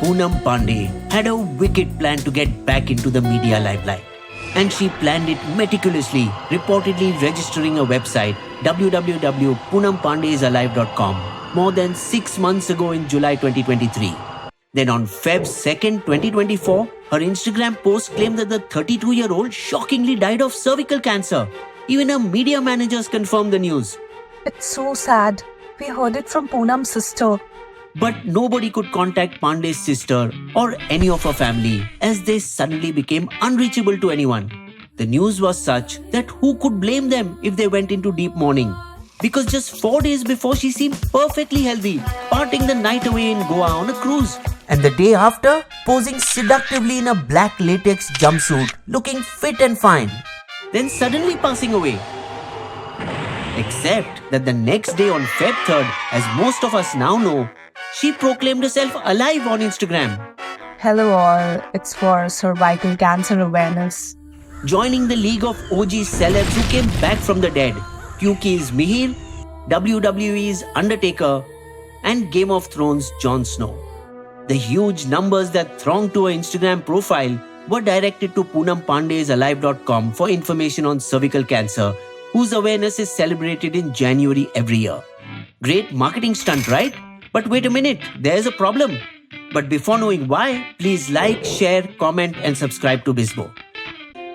Poonam Pandey had a wicked plan to get back into the media limelight. And she planned it meticulously, reportedly registering a website, www.poonampandeyisalive.com, more than 6 months ago in July 2023. Then on Feb 2nd, 2024, her Instagram post claimed that the 32-year-old shockingly died of cervical cancer. Even her media managers confirmed the news. It's so sad. We heard it from Poonam's sister. But nobody could contact Pandey's sister or any of her family as they suddenly became unreachable to anyone. The news was such that who could blame them if they went into deep mourning? Because just 4 days before she seemed perfectly healthy, partying the night away in Goa on a cruise. And the day after, posing seductively in a black latex jumpsuit, looking fit and fine. Then suddenly passing away. Except that the next day on Feb 3rd, as most of us now know, she proclaimed herself alive on Instagram. Hello all, it's for cervical cancer awareness. Joining the league of OG celebs who came back from the dead. Puki's Mihir, WWE's Undertaker, and Game of Thrones' Jon Snow. The huge numbers that thronged to her Instagram profile were directed to poonampandeyisalive.com for information on cervical cancer, whose awareness is celebrated in January every year. Great marketing stunt, right? But wait a minute, there's a problem. But before knowing why, please like, share, comment and subscribe to Bisbo.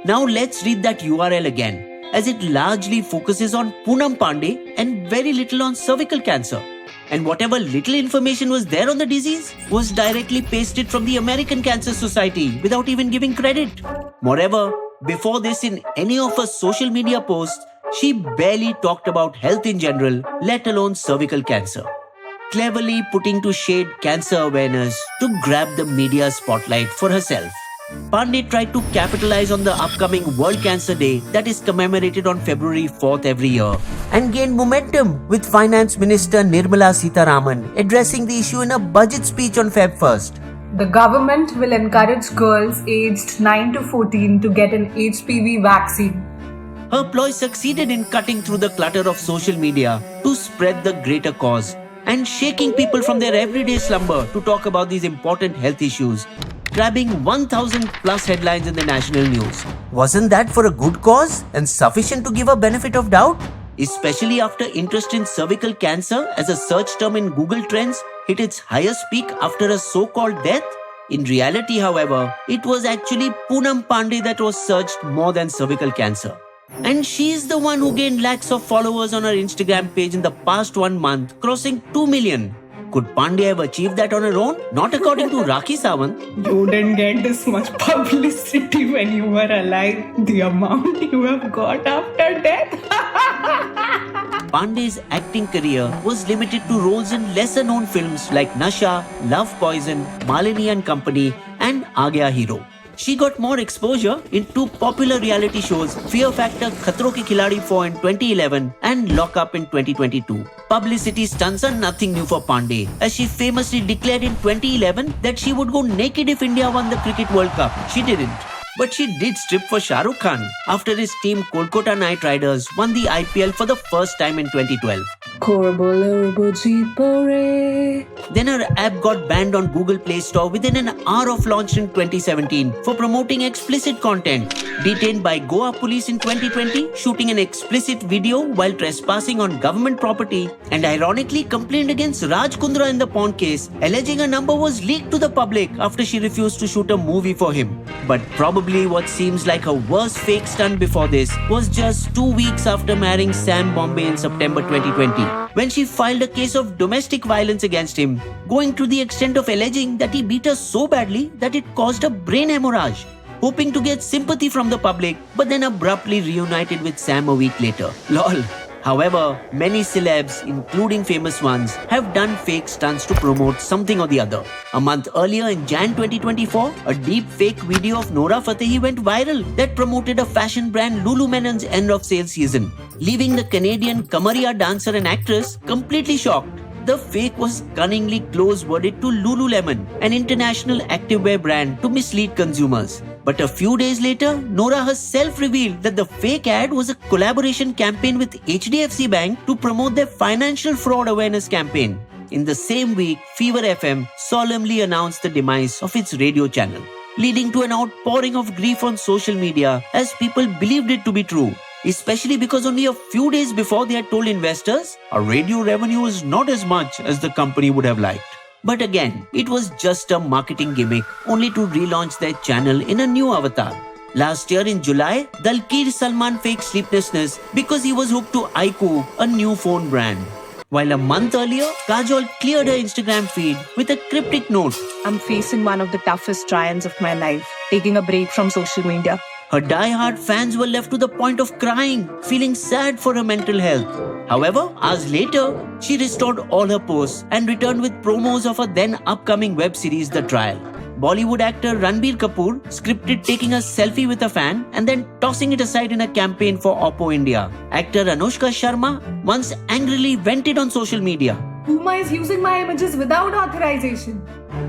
Now let's read that URL again, as it largely focuses on Poonam Pandey and very little on cervical cancer. And whatever little information was there on the disease was directly pasted from the American Cancer Society without even giving credit. Moreover, before this in any of her social media posts, she barely talked about health in general, let alone cervical cancer. Cleverly putting to shade cancer awareness to grab the media spotlight for herself. Pandey tried to capitalize on the upcoming World Cancer Day that is commemorated on February 4th every year and gained momentum with Finance Minister Nirmala Sitharaman addressing the issue in a budget speech on Feb 1st. The government will encourage girls aged 9 to 14 to get an HPV vaccine. Her ploy succeeded in cutting through the clutter of social media to spread the greater cause and shaking people from their everyday slumber to talk about these important health issues, grabbing 1,000 plus headlines in the national news. Wasn't that for a good cause and sufficient to give a benefit of doubt? Especially after interest in cervical cancer as a search term in Google Trends hit its highest peak after a so-called death? In reality, however, it was actually Poonam Pandey that was searched more than cervical cancer. And she's the one who gained lakhs of followers on her Instagram page in the past 1 month, crossing 2 million. Could Pandey have achieved that on her own? Not according to Rakhi Sawant. You didn't get this much publicity when you were alive. The amount you have got after death. Pandey's acting career was limited to roles in lesser-known films like Nasha, Love Poison, Malini and Company, and Aa Gaya Hero. She got more exposure in 2 popular reality shows, Fear Factor Khatron Ke Khiladi 4 in 2011 and Lock Up in 2022. Publicity stunts are nothing new for Pandey, as she famously declared in 2011 that she would go naked if India won the Cricket World Cup. She didn't. But she did strip for Shah Rukh Khan after his team Kolkata Knight Riders won the IPL for the first time in 2012. Then her app got banned on Google Play Store within an hour of launch in 2017 for promoting explicit content. Detained by Goa police in 2020, shooting an explicit video while trespassing on government property, and ironically complained against Raj Kundra in the pawn case, alleging her number was leaked to the public after she refused to shoot a movie for him. But probably what seems like her worst fake stunt before this was just 2 weeks after marrying Sam Bombay in September 2020, when she filed a case of domestic violence against him, going to the extent of alleging that he beat her so badly that it caused a brain hemorrhage, hoping to get sympathy from the public, but then abruptly reunited with Sam a week later. Lol. However, many celebs, including famous ones, have done fake stunts to promote something or the other. A month earlier in Jan 2024, a deep fake video of Nora Fatehi went viral that promoted a fashion brand Lululemon's end of sale season, leaving the Canadian Kamaria dancer and actress completely shocked. The fake was cunningly close-worded to Lululemon, an international activewear brand, to mislead consumers. But a few days later, Nora herself revealed that the fake ad was a collaboration campaign with HDFC Bank to promote their financial fraud awareness campaign. In the same week, Fever FM solemnly announced the demise of its radio channel, leading to an outpouring of grief on social media as people believed it to be true, especially because only a few days before they had told investors our radio revenue is not as much as the company would have liked. But again, it was just a marketing gimmick only to relaunch their channel in a new avatar. Last year in July, Dalkir Salman faked sleeplessness because he was hooked to iQOO, a new phone brand. While a month earlier, Kajol cleared her Instagram feed with a cryptic note. I'm facing one of the toughest trials of my life, taking a break from social media. Her die-hard fans were left to the point of crying, feeling sad for her mental health. However, hours later, she restored all her posts and returned with promos of her then upcoming web series, The Trial. Bollywood actor Ranbir Kapoor scripted taking a selfie with a fan and then tossing it aside in a campaign for Oppo India. Actor Anushka Sharma once angrily vented on social media. Puma is using my images without authorization.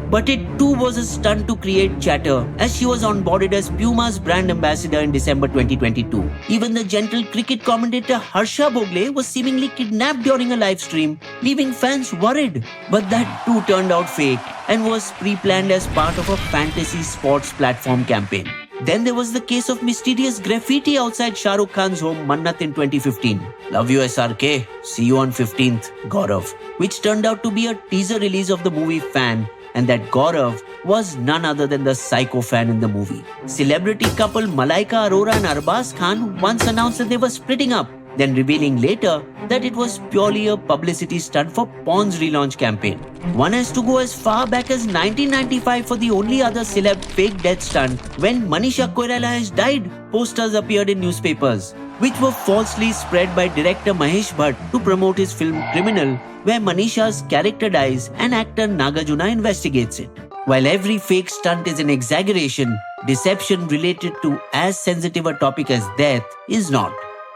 But it too was a stunt to create chatter as she was onboarded as Puma's brand ambassador in December 2022. Even the gentle cricket commentator Harsha Bogle was seemingly kidnapped during a live stream, leaving fans worried. But that too turned out fake and was pre-planned as part of a fantasy sports platform campaign. Then there was the case of mysterious graffiti outside Shah Rukh Khan's home Mannat in 2015. Love you SRK, see you on 15th, Gaurav. Which turned out to be a teaser release of the movie Fan, and that Gaurav was none other than the psycho fan in the movie. Celebrity couple Malaika Arora and Arbaz Khan once announced that they were splitting up, then revealing later that it was purely a publicity stunt for Porn's relaunch campaign. One has to go as far back as 1995 for the only other celeb fake death stunt. When Manisha Koirala has died, posters appeared in newspapers, which were falsely spread by director Mahesh Bhatt to promote his film Criminal, where Manisha's character dies and actor Nagarjuna investigates it. While every fake stunt is an exaggeration, deception related to as sensitive a topic as death is not.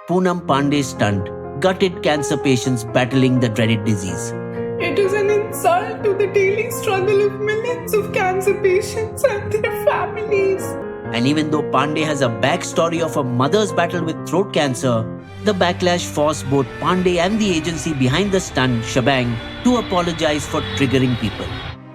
Poonam Pandey's stunt gutted cancer patients battling the dreaded disease. It is an insult to the daily struggle of millions of cancer patients and their families. And even though Pandey has a backstory of a mother's battle with throat cancer, the Backlash forced both Pandey and the agency behind the stunt, Shebang, to apologize for triggering people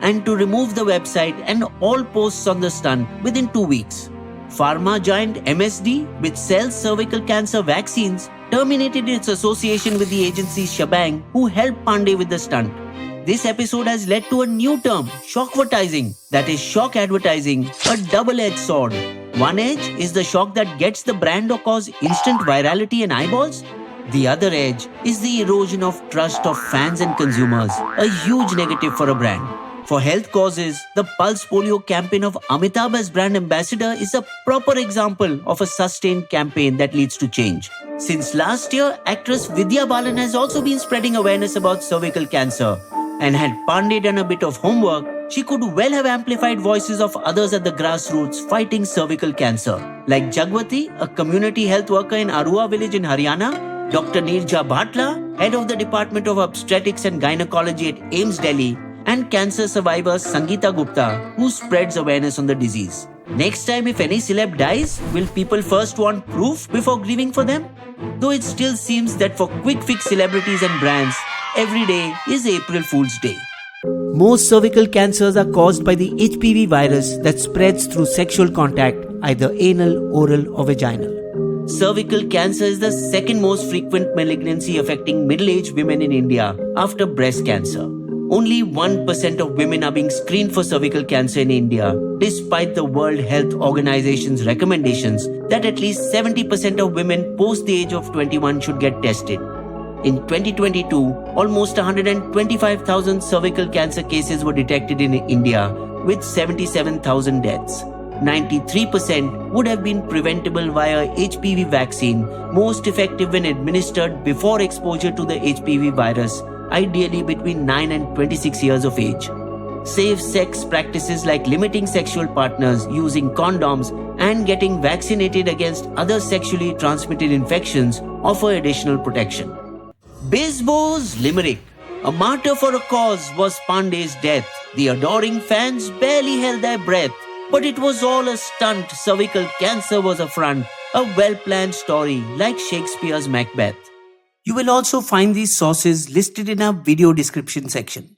and to remove the website and all posts on the stunt within 2 weeks. Pharma giant MSD, which sells cervical cancer vaccines, terminated its association with the agency Shebang, who helped Pandey with the stunt. This episode has led to a new term, shockvertising, that is shock advertising, a double-edged sword. One edge is the shock that gets the brand or cause instant virality and eyeballs. The other edge is the erosion of trust of fans and consumers, a huge negative for a brand. For health causes, the Pulse Polio campaign of Amitabh as brand ambassador is a proper example of a sustained campaign that leads to change. Since last year, actress Vidya Balan has also been spreading awareness about cervical cancer. And had Pandey done a bit of homework, she could well have amplified voices of others at the grassroots fighting cervical cancer, like Jagwati, a community health worker in Arua village in Haryana, Dr. Neerja Bhatla, head of the Department of Obstetrics and Gynecology at AIIMS Delhi, and cancer survivor Sangeeta Gupta, who spreads awareness on the disease. Next time, if any celeb dies, will people first want proof before grieving for them? Though it still seems that for quick fix celebrities and brands, every day is April Fool's Day. Most cervical cancers are caused by the HPV virus that spreads through sexual contact, either anal, oral, or vaginal. Cervical cancer is the second most frequent malignancy affecting middle-aged women in India after breast cancer. Only 1% of women are being screened for cervical cancer in India, despite the World Health Organization's recommendations that at least 70% of women post the age of 21 should get tested. In 2022, almost 125,000 cervical cancer cases were detected in India, with 77,000 deaths. 93% would have been preventable via HPV vaccine, most effective when administered before exposure to the HPV virus, ideally between 9 and 26 years of age. Safe sex practices like limiting sexual partners, using condoms, and getting vaccinated against other sexually transmitted infections offer additional protection. Bisbo's limerick, a martyr for a cause, was Pandey's death. The adoring fans barely held their breath. But it was all a stunt. Cervical cancer was a front, a well-planned story like Shakespeare's Macbeth. You will also find these sources listed in our video description section.